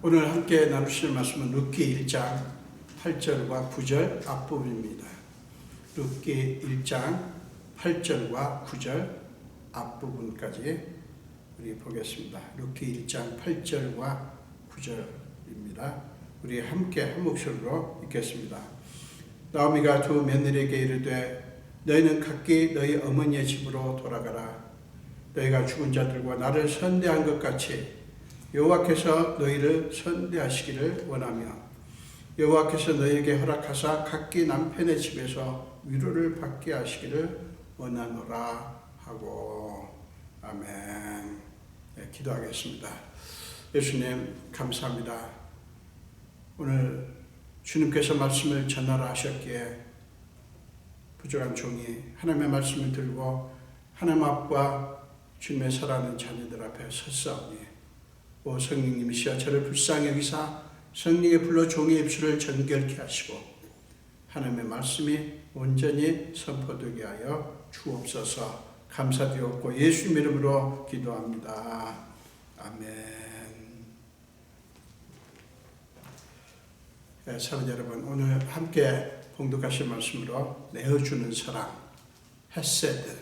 오늘 함께 나누실 말씀은 룻기 1장 8절과 9절 앞부분입니다. 룻기 1장 8절과 9절 앞부분까지 우리 보겠습니다. 룻기 1장 8절과 9절입니다. 우리 함께 한 목소리로 읽겠습니다. 나오미가 두 며느리에게 이르되 너희는 각기 너희 어머니의 집으로 돌아가라. 너희가 죽은 자들과 나를 선대한 것 같이 여호와께서 너희를 선대하시기를 원하며 여호와께서 너희에게 허락하사 각기 남편의 집에서 위로를 받게 하시기를 원하노라 하고. 아멘. 네, 기도하겠습니다. 예수님 감사합니다. 오늘 주님께서 말씀을 전하라 하셨기에 부족한 종이 하나님의 말씀을 들고 하나님 앞과 주님의 사랑하는 자녀들 앞에 섰사오니 오 성령님이시여 저를 불쌍히 여기사 성령에 불러 종의 입술을 정결케 하시고 하나님의 말씀이 온전히 선포되게 하여 주옵소서. 감사드리옵고 예수님 이름으로 기도합니다. 아멘. 네, 사랑하는 여러분, 오늘 함께 봉독하실 말씀으로 내어주는 사랑, 헤세드,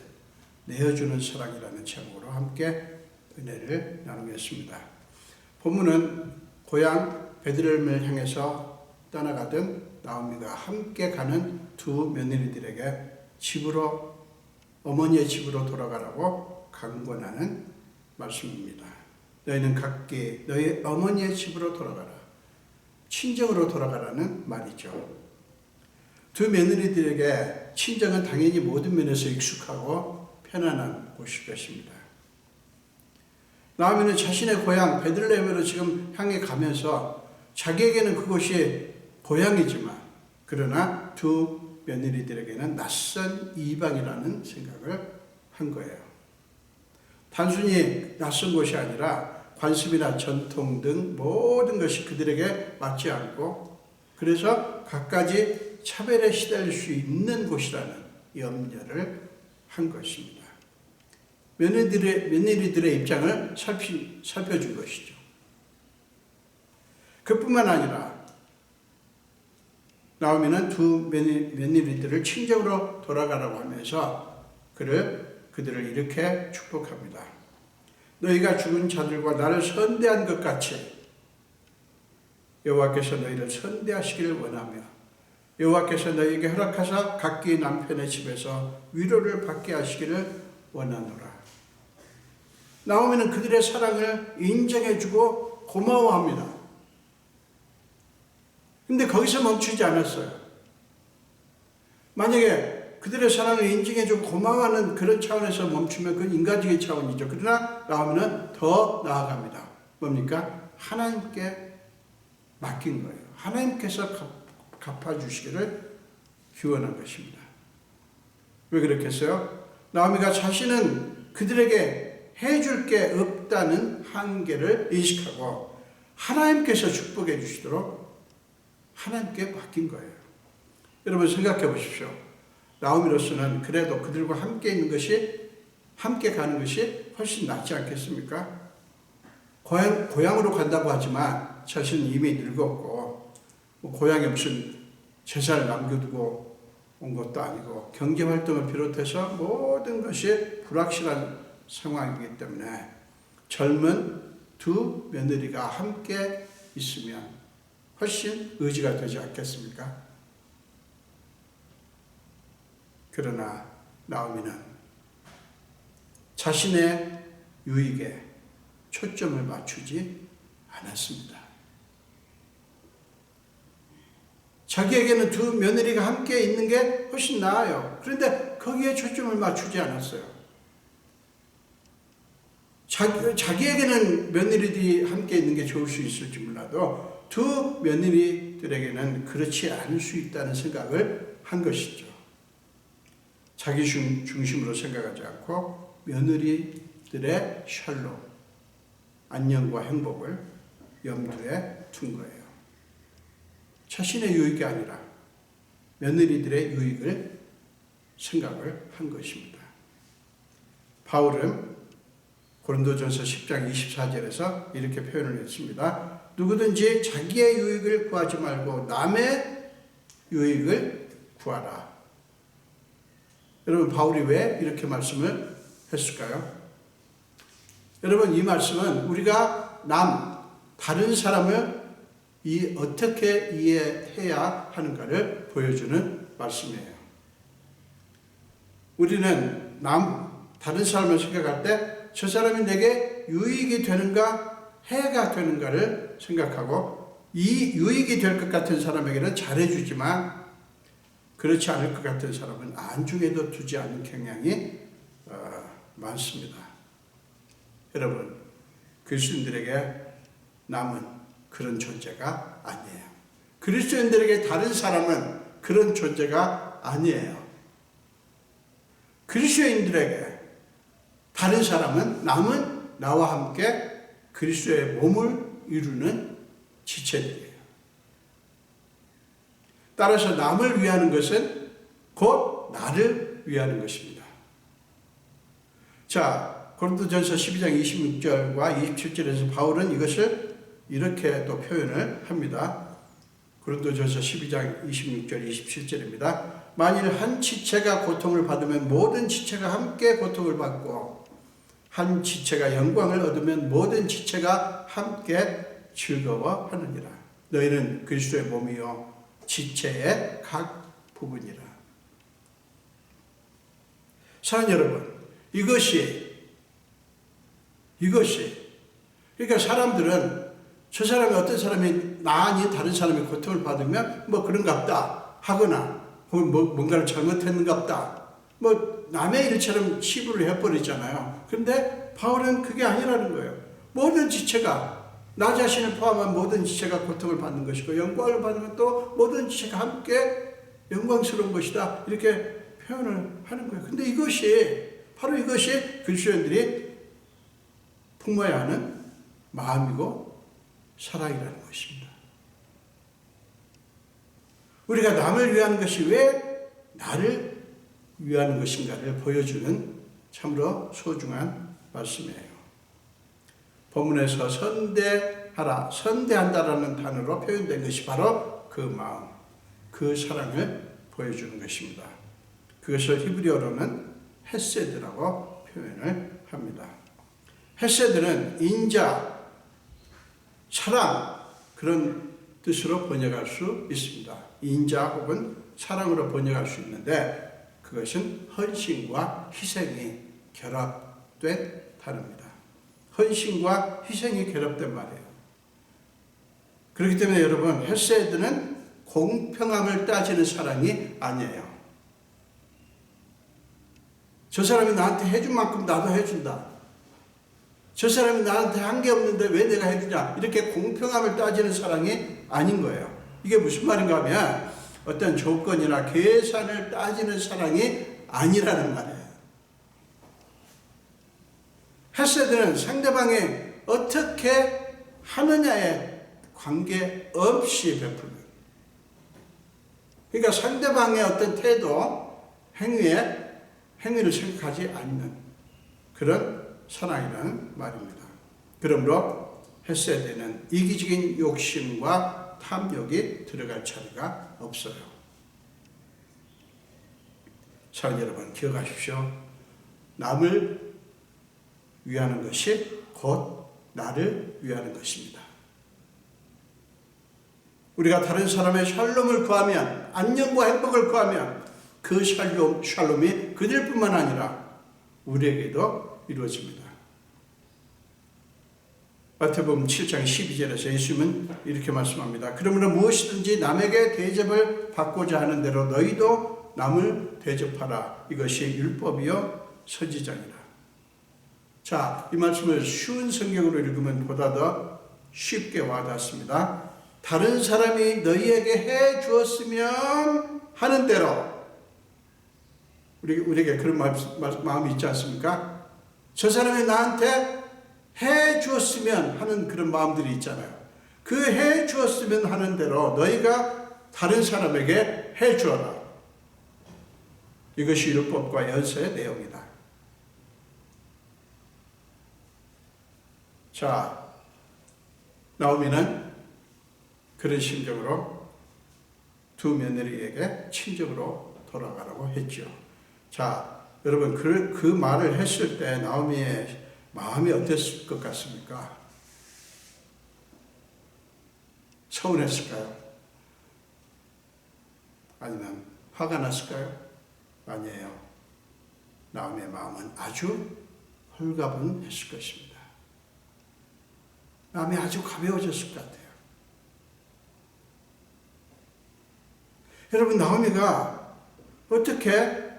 내어주는 사랑이라는 제목으로 함께 은혜를 나누겠습니다. 본문은 고향 베들레헴을 향해서 떠나가던 나오미가 함께 가는 두 며느리들에게 집으로, 어머니의 집으로 돌아가라고 강권하는 말씀입니다. 너희는 각기 너희 어머니의 집으로 돌아가라. 친정으로 돌아가라는 말이죠. 두 며느리들에게 친정은 당연히 모든 면에서 익숙하고 편안한 곳일 것입니다. 나오미는 자신의 고향 베들레헴으로 지금 향해 가면서 자기에게는 그곳이 고향이지만 그러나 두 며느리들에게는 낯선 이방이라는 생각을 한 거예요. 단순히 낯선 곳이 아니라 관습이나 전통 등 모든 것이 그들에게 맞지 않고 그래서 갖가지 차별에 시달릴 수 있는 곳이라는 염려를 한 것입니다. 며느리들의 입장을 살펴준 것이죠. 그뿐만 아니라 나오미는 두 며느리들을 친정으로 돌아가라고 하면서 그들을 이렇게 축복합니다. 너희가 죽은 자들과 나를 선대한 것 같이 여호와께서 너희를 선대하시기를 원하며 여호와께서 너희에게 허락하사 각기 남편의 집에서 위로를 받게 하시기를 원하노라. 나오미는 그들의 사랑을 인정해주고 고마워합니다. 근데 거기서 멈추지 않았어요. 만약에 그들의 사랑을 인정해주고 고마워하는 그런 차원에서 멈추면 그건 인간적인 차원이죠. 그러나 나오미는 더 나아갑니다. 뭡니까? 하나님께 맡긴 거예요. 하나님께서 갚아주시기를 기원한 것입니다. 왜 그렇겠어요? 나오미가 자신은 그들에게 해줄 게 없다는 한계를 인식하고 하나님께서 축복해 주시도록 하나님께 맡긴 거예요. 여러분 생각해 보십시오. 나오미로서는 그래도 그들과 함께 있는 것이, 함께 가는 것이 훨씬 낫지 않겠습니까? 고향으로 간다고 하지만 자신은 이미 늙었고 고향에 무슨 재산을 남겨두고 온 것도 아니고 경제활동을 비롯해서 모든 것이 불확실한 상황이기 때문에 젊은 두 며느리가 함께 있으면 훨씬 의지가 되지 않겠습니까? 그러나 나오미는 자신의 유익에 초점을 맞추지 않았습니다. 자기에게는 두 며느리가 함께 있는 게 훨씬 나아요. 그런데 거기에 초점을 맞추지 않았어요. 자기에게는 며느리들이 함께 있는 게 좋을 수 있을지 몰라도 두 며느리들에게는 그렇지 않을 수 있다는 생각을 한 것이죠. 자기 중심으로 생각하지 않고 며느리들의 샬롬, 안녕과 행복을 염두에 둔 거예요. 자신의 유익이 아니라 며느리들의 유익을 생각을 한 것입니다. 바울은 고린도전서 10장 24절에서 이렇게 표현을 했습니다. 누구든지 자기의 유익을 구하지 말고 남의 유익을 구하라. 여러분, 바울이 왜 이렇게 말씀을 했을까요? 여러분, 이 말씀은 우리가 다른 사람을 어떻게 이해해야 하는가를 보여주는 말씀이에요. 우리는 다른 사람을 생각할 때 저 사람이 내게 유익이 되는가 해가 되는가를 생각하고, 이 유익이 될 것 같은 사람에게는 잘해주지만 그렇지 않을 것 같은 사람은 안중에도 두지 않는 경향이 많습니다. 여러분, 그리스도인들에게 남은 그런 존재가 아니에요. 그리스도인들에게 다른 사람은 그런 존재가 아니에요. 그리스도인들에게 다른 사람은 남은 나와 함께 그리스도의 몸을 이루는 지체들이에요. 따라서 남을 위하는 것은 곧 나를 위하는 것입니다. 자, 고린도전서 12장 26절과 27절에서 바울은 이것을 이렇게 또 표현을 합니다. 고린도전서 12장 26절 27절입니다. 만일 한 지체가 고통을 받으면 모든 지체가 함께 고통을 받고, 한 지체가 영광을 얻으면 모든 지체가 함께 즐거워하느니라. 너희는 그리스도의 몸이요 지체의 각 부분이라. 사랑하는 여러분, 이것이 그러니까 사람들은 저 사람이 어떤 사람이 나 아닌 다른 사람이 고통을 받으면 뭐 그런갑다 하거나, 혹은 뭔가를 잘못했는갑다, 남의 일처럼 치부를 해버리잖아요. 그런데 바울은 그게 아니라는 거예요. 모든 지체가, 나 자신을 포함한 모든 지체가 고통을 받는 것이고, 영광을 받으면 또 모든 지체가 함께 영광스러운 것이다, 이렇게 표현을 하는 거예요. 근데 바로 이것이 그리스도인들이 품어야 하는 마음이고 사랑이라는 것입니다. 우리가 남을 위하는 것이 왜 나를 위하는 것인가를 보여주는 참으로 소중한 말씀이에요. 본문에서 선대한다라는 단어로 표현된 것이 바로 그 마음, 그 사랑을 보여주는 것입니다. 그것을 히브리어로는 헤세드라고 표현을 합니다. 헤세드는 인자, 사랑, 그런 뜻으로 번역할 수 있습니다. 인자 혹은 사랑으로 번역할 수 있는데, 그것은 헌신과 희생이 결합된 단어입니다. 헌신과 희생이 결합된 말이에요. 그렇기 때문에 여러분, 헤세드는 공평함을 따지는 사랑이 아니에요. 저 사람이 나한테 해준 만큼 나도 해준다. 저 사람이 나한테 한 게 없는데 왜 내가 해주냐, 이렇게 공평함을 따지는 사랑이 아닌 거예요. 이게 무슨 말인가 하면 어떤 조건이나 계산을 따지는 사랑이 아니라는 말이에요. 헤세드는 상대방이 어떻게 하느냐에 관계없이 베푸는, 그러니까 상대방의 어떤 태도, 행위를 생각하지 않는 그런 사랑이라는 말입니다. 그러므로 헤세드는 이기적인 욕심과 탐욕이 들어갈 자리가 없어요. 사랑하는 여러분, 기억하십시오. 남을 위하는 것이 곧 나를 위하는 것입니다. 우리가 다른 사람의 샬롬을 구하면, 안녕과 행복을 구하면 그 샬롬이 그들뿐만 아니라 우리에게도 이루어집니다. 마태복음 7장 12절에서 예수님은 이렇게 말씀합니다. 그러므로 무엇이든지 남에게 대접을 받고자 하는 대로 너희도 남을 대접하라. 이것이 율법이요 선지자니라. 자, 이 말씀을 쉬운 성경으로 읽으면 보다 더 쉽게 와닿습니다. 다른 사람이 너희에게 해 주었으면 하는 대로, 우리에게 그런 마음이 있지 않습니까? 저 사람이 나한테 해 주었으면 하는 그런 마음들이 있잖아요. 그 해 주었으면 하는 대로 너희가 다른 사람에게 해 주어라. 이것이 율법과 연서의 내용이다. 자, 나오미는 그런 심정으로 두 며느리에게 친정으로 돌아가라고 했죠. 자, 여러분 그 말을 했을 때 나오미의 마음이 어땠을 것 같습니까? 서운했을까요? 아니면 화가 났을까요? 아니에요. 나오미의 마음은 아주 홀가분했을 것입니다. 마음이 아주 가벼워졌을 것 같아요. 여러분, 나오미가 어떻게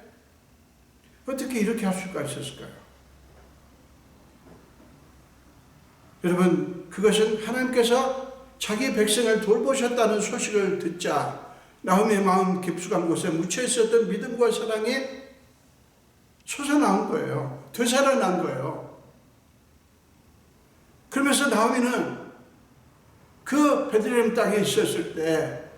이렇게 할 수가 있었을까요? 여러분, 그것은 하나님께서 자기 백성을 돌보셨다는 소식을 듣자 나오미의 마음 깊숙한 곳에 묻혀 있었던 믿음과 사랑이 솟아나온 거예요. 되살아난 거예요. 그러면서 나오미는 그 베들레헴 땅에 있었을 때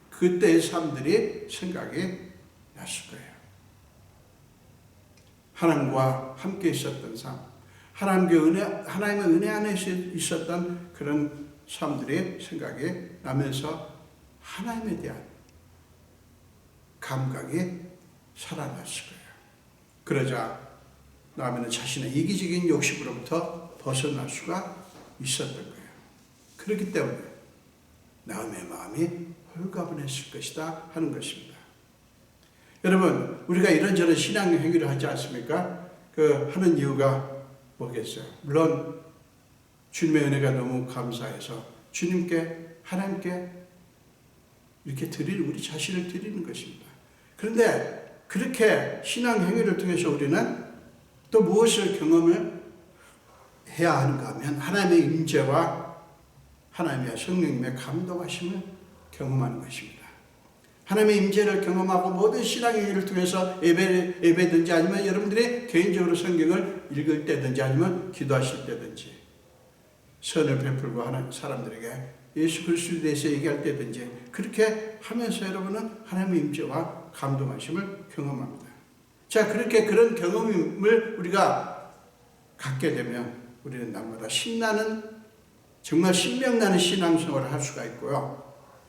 그때의 삶들이 생각이 났을 거예요. 하나님과 함께 있었던 삶, 하나님의 은혜 안에 있었던 그런 삶들이 생각이 나면서 하나님에 대한 감각이 살아났을 거예요. 그러자 나오미는 자신의 이기적인 욕심으로부터 벗어날 수가 있었던 거예요. 그렇기 때문에 나오미의 마음이 홀가분했을 것이다 하는 것입니다. 여러분, 우리가 이런저런 신앙 행위를 하지 않습니까? 하는 이유가 뭐겠어요? 물론 주님의 은혜가 너무 감사해서 주님께, 하나님께 이렇게 우리 자신을 드리는 것입니다. 그런데 그렇게 신앙 행위를 통해서 우리는 또 무엇을 경험을 해야 하는가 하면 하나님의 임재와 하나님의 성령님의 감동하심을 경험하는 것입니다. 하나님의 임재를 경험하고 모든 신앙 행위를 통해서 예배든지 아니면 여러분들이 개인적으로 성경을 읽을 때든지 아니면 기도하실 때든지 선을 베풀고 하는 사람들에게 예수 그리스도에 대해서 얘기할 때든지 그렇게 하면서 여러분은 하나님의 임재와 감동하심을 경험합니다. 자, 그렇게 그런 경험을 우리가 갖게 되면 우리는 날마다 정말 신명나는 신앙생활을 할 수가 있고요.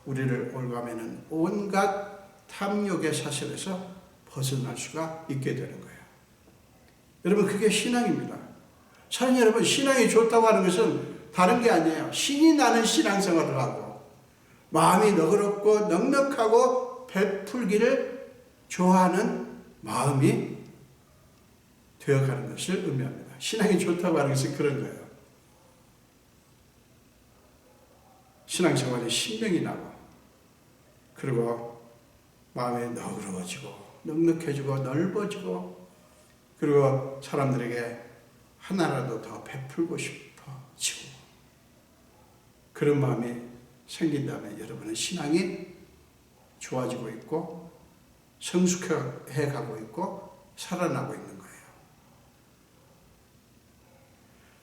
우리를 올가매는 온갖 탐욕의 사슬에서 벗어날 수가 있게 되는 거예요. 여러분, 그게 신앙입니다. 사랑하는 여러분, 신앙이 좋다고 하는 것은 다른 게 아니에요. 신이 나는 신앙생활을 하고 마음이 너그럽고 넉넉하고 베풀기를 좋아하는 마음이 되어가는 것을 의미합니다. 신앙이 좋다고 하는 것은 그런 거예요. 신앙생활에 신명이 나고 그리고 마음이 너그러워지고 넉넉해지고 넓어지고 그리고 사람들에게 하나라도 더 베풀고 싶어지고 그런 마음이 생긴다면 여러분은 신앙이 좋아지고 있고 성숙해 가고 있고 살아나고 있는 거예요.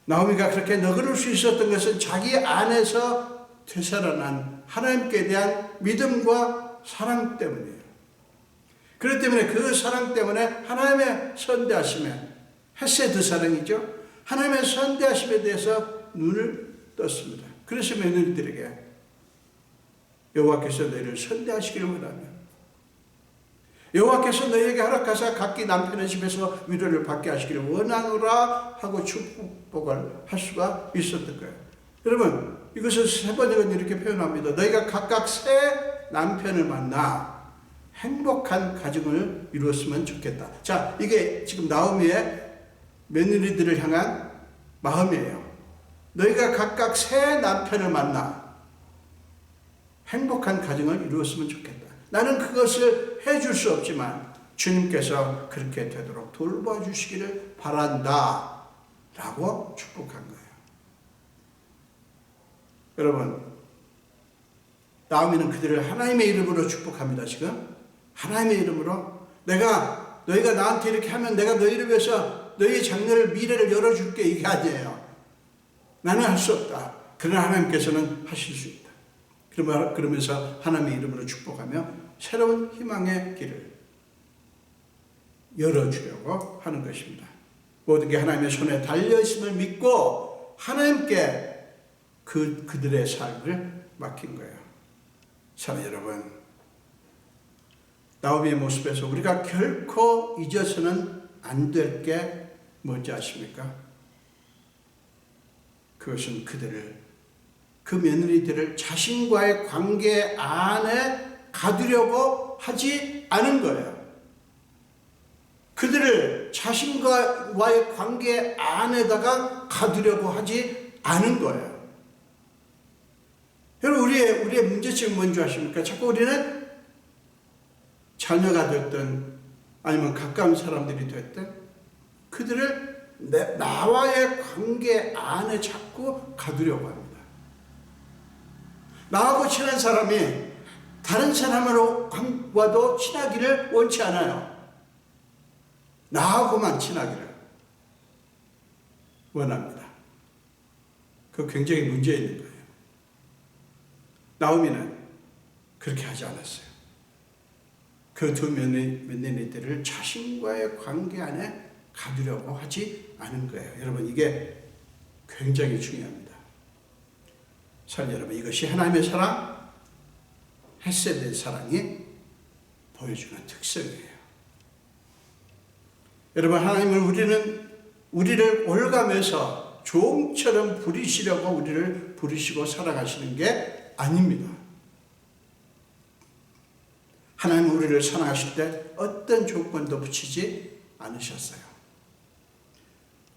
나오미가 그렇게 너그러울 수 있었던 것은 자기 안에서 되살아난 하나님께 대한 믿음과 사랑 때문이에요. 그렇기 때문에 그 사랑 때문에 하나님의 선대하심에 헤세드 사랑이죠. 하나님의 선대하심에 대해서 눈을 떴습니다. 그래서 며느리들에게 여호와께서 너희를 선대하시기를 원하며 여호와께서 너희에게 허락하사 각기 남편의 집에서 위로를 받게 하시기를 원하노라 하고 축복을 할 수가 있었던 거예요. 여러분, 이것을 세 번역은 이렇게 표현합니다. 너희가 각각 새 남편을 만나 행복한 가정을 이루었으면 좋겠다. 자, 이게 지금 나오미의 며느리들을 향한 마음이에요. 너희가 각각 새 남편을 만나 행복한 가정을 이루었으면 좋겠다. 나는 그것을 해줄 수 없지만 주님께서 그렇게 되도록 돌봐주시기를 바란다 라고 축복한 거예요. 여러분, 나오미는 그들을 하나님의 이름으로 축복합니다. 지금 하나님의 이름으로 너희가 나한테 이렇게 하면 내가 너희를 위해서 너희의 장래를 미래를 열어줄게, 이게 아니에요. 나는 할 수 없다. 그러나 하나님께서는 하실 수 있다. 그러면서 하나님의 이름으로 축복하며 새로운 희망의 길을 열어주려고 하는 것입니다. 모든 게 하나님의 손에 달려있음을 믿고 하나님께 그들의 삶을 맡긴 거예요. 사랑하는 여러분, 나오미의 모습에서 우리가 결코 잊어서는 안 될 게 뭔지 아십니까? 그것은 그 며느리들을 자신과의 관계 안에 가두려고 하지 않은 거예요. 그들을 자신과의 관계 안에다가 가두려고 하지 않은 거예요. 여러분, 우리의 문제점은 뭔지 아십니까? 자꾸 우리는 자녀가 됐든 아니면 가까운 사람들이 됐든 그들을 나와의 관계 안에 자꾸 가두려고 합니다. 나하고 친한 사람이 다른 사람과도 친하기를 원치 않아요. 나하고만 친하기를 원합니다. 그거 굉장히 문제 있는 거예요. 나오미는 그렇게 하지 않았어요. 그 두 며느리들을 자신과의 관계 안에 가두려고 하지 않은 거예요. 여러분, 이게 굉장히 중요합니다. 사랑하는 여러분, 이것이 하나님의 사랑, 헤세드의 사랑이 보여주는 특성이에요. 여러분, 하나님은 우리를 올가면서 종처럼 부리시려고 우리를 부르시고 살아가시는 게 아닙니다. 하나님은 우리를 사랑하실 때 어떤 조건도 붙이지 않으셨어요.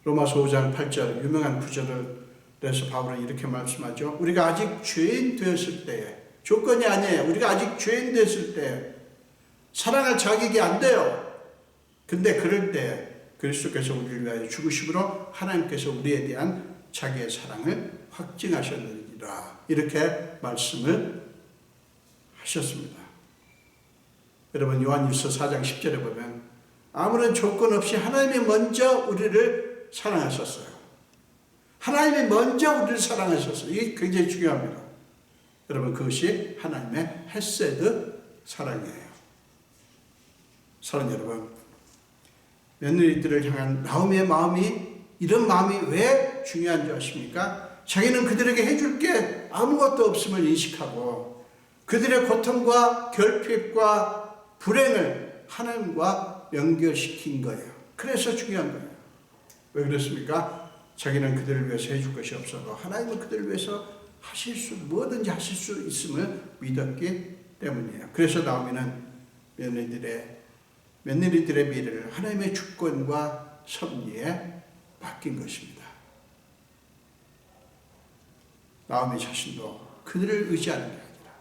로마서 5장 8절 유명한 구절을 그래서 바울은 이렇게 말씀하죠. 우리가 아직 죄인 되었을 때에, 조건이 아니에요. 우리가 아직 죄인 되었을 때에 사랑할 자격이 안 돼요. 근데 그럴 때 그리스도께서 우리를 위하여 죽으심으로 하나님께서 우리에 대한 자기의 사랑을 확증하셨느니라. 이렇게 말씀을 하셨습니다. 여러분, 요한일서 4장 10절에 보면 아무런 조건 없이 하나님이 먼저 우리를 사랑하셨어요. 하나님이 먼저 우리를 사랑하셨어요. 이게 굉장히 중요합니다. 여러분, 그것이 하나님의 헤세드 사랑이에요. 사랑하는 여러분, 며느리들을 향한 나오미의 마음이, 이런 마음이 왜 중요한 줄 아십니까? 자기는 그들에게 해줄 게 아무것도 없음을 인식하고 그들의 고통과 결핍과 불행을 하나님과 연결시킨 거예요. 그래서 중요한 거예요. 왜 그렇습니까? 자기는 그들을 위해서 해줄 것이 없어도 하나님은 그들을 위해서 뭐든지 하실 수 있음을 믿었기 때문이에요. 그래서 나오미는 며느리들의 미래를 하나님의 주권과 섭리에 맡긴 것입니다. 나오미 자신도 그들을 의지하는 게 아니라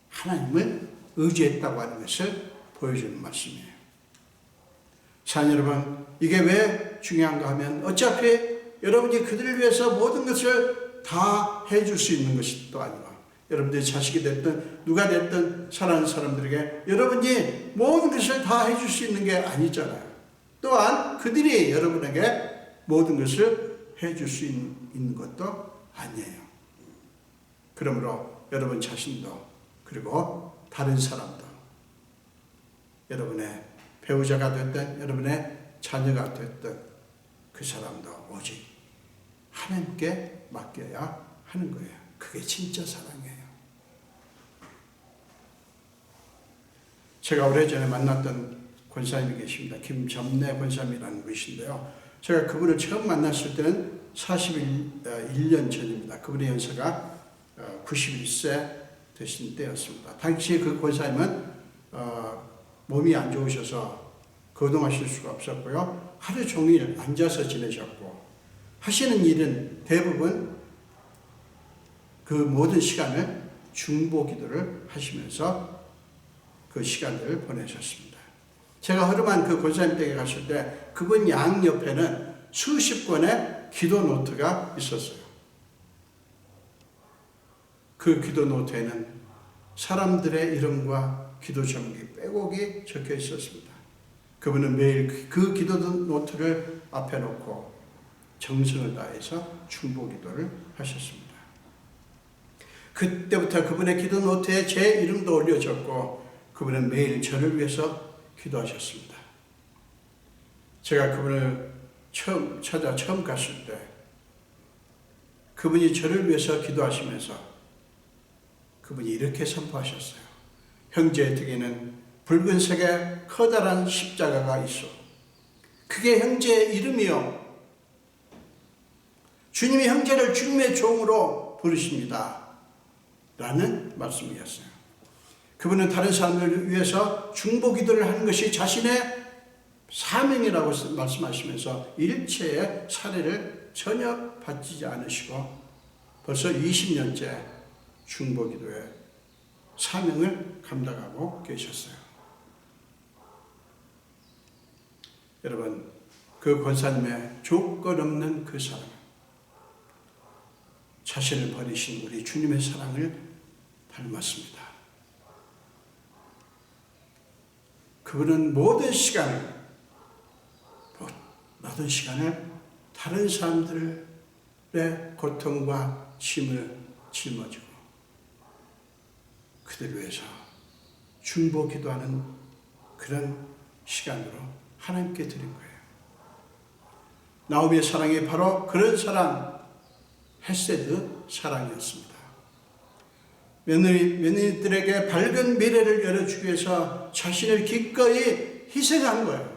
하나님을 의지했다고 하는 것을 보여주는 말씀이에요. 사랑하는 여러분, 이게 왜 중요한가 하면 어차피 여러분이 그들을 위해서 모든 것을 다 해줄 수 있는 것이 또 아니고, 여러분들이 자식이 됐든 누가 됐든 사랑하는 사람들에게 여러분이 모든 것을 다 해줄 수 있는 게 아니잖아요. 또한 그들이 여러분에게 모든 것을 해줄 수 있는 것도 아니에요. 그러므로 여러분 자신도, 그리고 다른 사람도, 여러분의 배우자가 됐든 여러분의 자녀가 됐든 그 사람도 오직 하나님께 맡겨야 하는 거예요. 그게 진짜 사랑이에요. 제가 오래전에 만났던 권사님이 계십니다. 김점래 권사님이라는 분이신데요. 제가 그분을 처음 만났을 때는 41년 전입니다. 그분의 연세가 91세 되신 때였습니다. 당시에 그 권사님은 몸이 안 좋으셔서 거동하실 수가 없었고요. 하루 종일 앉아서 지내셨고, 하시는 일은 대부분 그 모든 시간을 중보 기도를 하시면서 그 시간을 보내셨습니다. 제가 허름한 그 권사님 댁에 갔을 때 그분 양옆에는 수십 권의 기도 노트가 있었어요. 그 기도 노트에는 사람들의 이름과 기도 제목이 빼곡히 적혀 있었습니다. 그분은 매일 그 기도 노트를 앞에 놓고 정성을 다해서 중보 기도를 하셨습니다. 그때부터 그분의 기도 노트에 제 이름도 올려졌고, 그분은 매일 저를 위해서 기도하셨습니다. 제가 그분을 처음 갔을 때 그분이 저를 위해서 기도하시면서 그분이 이렇게 선포하셨어요. 형제의 등에는 붉은색의 커다란 십자가가 있어. 그게 형제의 이름이요. 주님이 형제를 주님의 종으로 부르십니다. 라는 말씀이었어요. 그분은 다른 사람들을 위해서 중보기도를 하는 것이 자신의 사명이라고 말씀하시면서 일체의 사례를 전혀 받지 않으시고 벌써 20년째 중보기도의 사명을 감당하고 계셨어요. 여러분, 그 권사님의 조건 없는 그 사랑, 자신을 버리신 우리 주님의 사랑을 닮았습니다. 그분은 모든 시간을 다른 사람들의 고통과 짐을 짊어지고 그들 위해서 중보 기도하는 그런 시간으로 하나님께 드린 거예요. 나오미의 사랑이 바로 그런 사랑, 헤세드 사랑이었습니다. 며느리들에게 밝은 미래를 열어주기 위해서 자신을 기꺼이 희생한 거예요.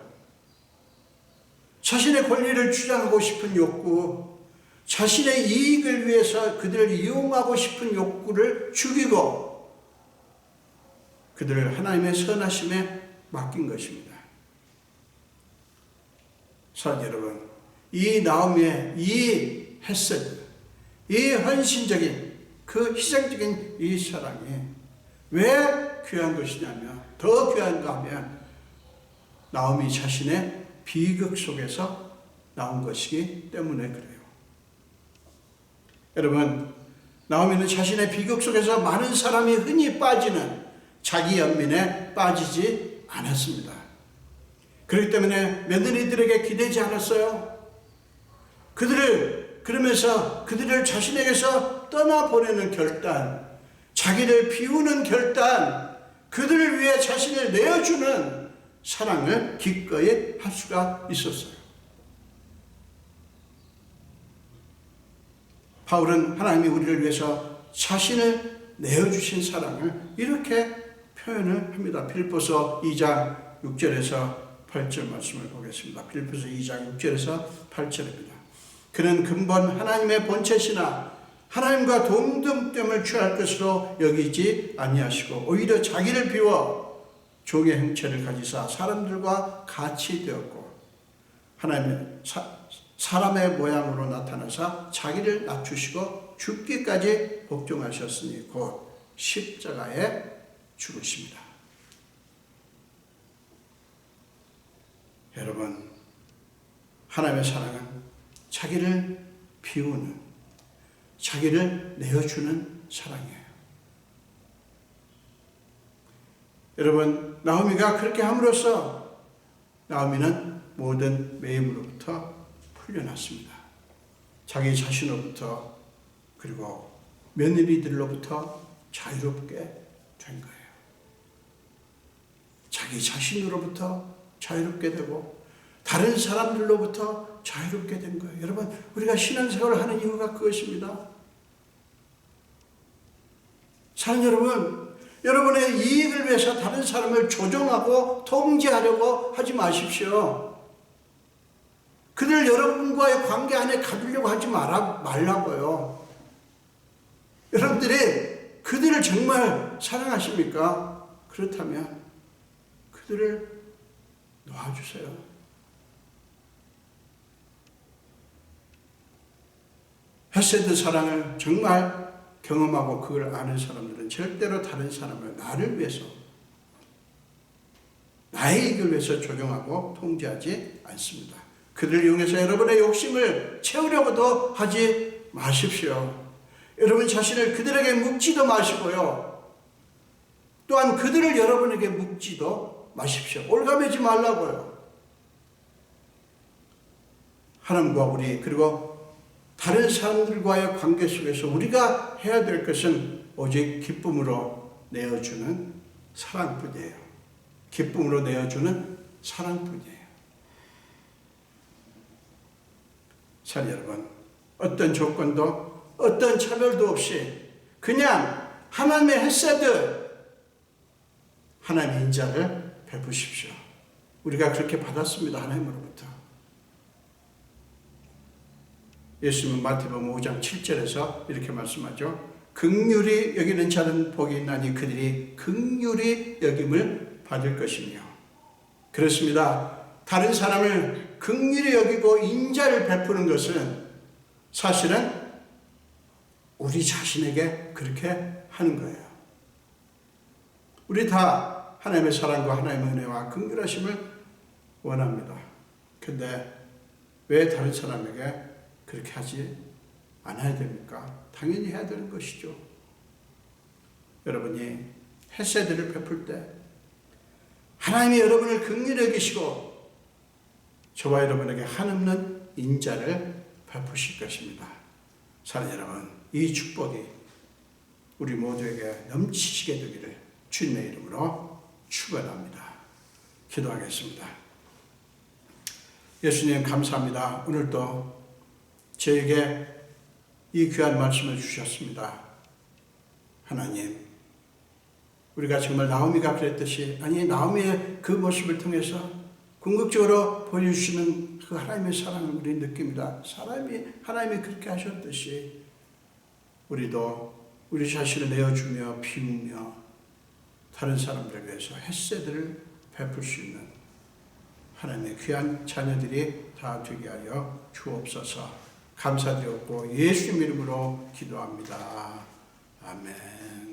자신의 권리를 주장하고 싶은 욕구, 자신의 이익을 위해서 그들을 이용하고 싶은 욕구를 죽이고 그들을 하나님의 선하심에 맡긴 것입니다. 사랑하는 여러분, 이 나오미의 이 헤세드, 이 헌신적인 그 희생적인 이 사랑이 왜 귀한 것이냐면, 더 귀한가 하면 나오미 자신의 비극 속에서 나온 것이기 때문에 그래요. 여러분, 나오미는 자신의 비극 속에서 많은 사람이 흔히 빠지는 자기 연민에 빠지지 않았습니다. 그렇기 때문에 며느리들에게 기대지 않았어요. 그러면서 그들을 자신에게서 떠나보내는 결단, 자기를 비우는 결단, 그들을 위해 자신을 내어주는 사랑을 기꺼이 할 수가 있었어요. 바울은 하나님이 우리를 위해서 자신을 내어주신 사랑을 이렇게 표현을 합니다. 빌립보서 2장 6절에서 8절 말씀을 보겠습니다. 빌립보서 2장 6절에서 8절입니다. 그는 근본 하나님의 본체시나 하나님과 동등됨을 취할 것으로 여기지 아니하시고 오히려 자기를 비워 종의 형체를 가지사 사람들과 같이 되었고 하나님의 사람의 모양으로 나타나사 자기를 낮추시고 죽기까지 복종하셨으니 곧 십자가에 죽으십니다. 여러분, 하나님의 사랑은 자기를 비우는, 자기를 내어주는 사랑이에요. 여러분, 나오미가 그렇게 함으로써 나오미는 모든 매임으로부터 풀려났습니다. 자기 자신으로부터 그리고 며느리들로부터 자유롭게 된 거예요. 자기 자신으로부터 자유롭게 되고 다른 사람들로부터 자유롭게 된 거예요. 여러분, 우리가 신앙생활을 하는 이유가 그것입니다. 사랑하는 여러분, 여러분의 이익을 위해서 다른 사람을 조종하고 통제하려고 하지 마십시오. 그들 여러분과의 관계 안에 가두려고 하지 말라고요. 여러분들이 그들을 정말 사랑하십니까? 그렇다면 그들을 놔주세요. 헤세드 사랑을 정말 경험하고 그걸 아는 사람들은 절대로 다른 사람을 나를 위해서, 나의 이익을 위해서 조종하고 통제하지 않습니다. 그들을 이용해서 여러분의 욕심을 채우려고도 하지 마십시오. 여러분 자신을 그들에게 묻지도 마시고요. 또한 그들을 여러분에게 묻지도 마십시오. 올가매지 말라고요. 하나님과 우리 그리고 다른 사람들과의 관계 속에서 우리가 해야 될 것은 오직 기쁨으로 내어주는 사랑뿐이에요. 기쁨으로 내어주는 사랑뿐이에요. 사랑 여러분, 어떤 조건도 어떤 차별도 없이 그냥 하나님의 햇새들, 하나님의 인자를 베푸십시오. 우리가 그렇게 받았습니다. 하나님으로부터. 예수님은 마태복음 5장 7절에서 이렇게 말씀하죠. 긍휼히 여기는 자는 복이 있나니 그들이 긍휼히 여김을 받을 것이며. 그렇습니다. 다른 사람을 긍휼히 여기고 인자를 베푸는 것은 사실은 우리 자신에게 그렇게 하는 거예요. 우리 다 하나님의 사랑과 하나님의 은혜와 긍휼하심을 원합니다. 근데 왜 다른 사람에게 그렇게 하지 않아야 됩니까? 당연히 해야 되는 것이죠. 여러분이 햇새들을 베풀 때 하나님이 여러분을 긍휼히 여기시고 저와 여러분에게 한없는 인자를 베푸실 것입니다. 사랑하는 여러분, 이 축복이 우리 모두에게 넘치시게 되기를 주님의 이름으로 축원합니다. 기도하겠습니다. 예수님 감사합니다. 오늘도 저에게 이 귀한 말씀을 주셨습니다. 하나님, 우리가 정말 나오미가 그랬듯이, 아니 나오미의 그 모습을 통해서 궁극적으로 보여주시는 그 하나님의 사랑을 우리 느낍니다. 하나님이 그렇게 하셨듯이 우리도 우리 자신을 내어주며 비우며 다른 사람들을 위해서 햇새들을 베풀 수 있는 하나님의 귀한 자녀들이 다 되게 하여 주옵소서. 감사드렸고 예수님 이름으로 기도합니다. 아멘.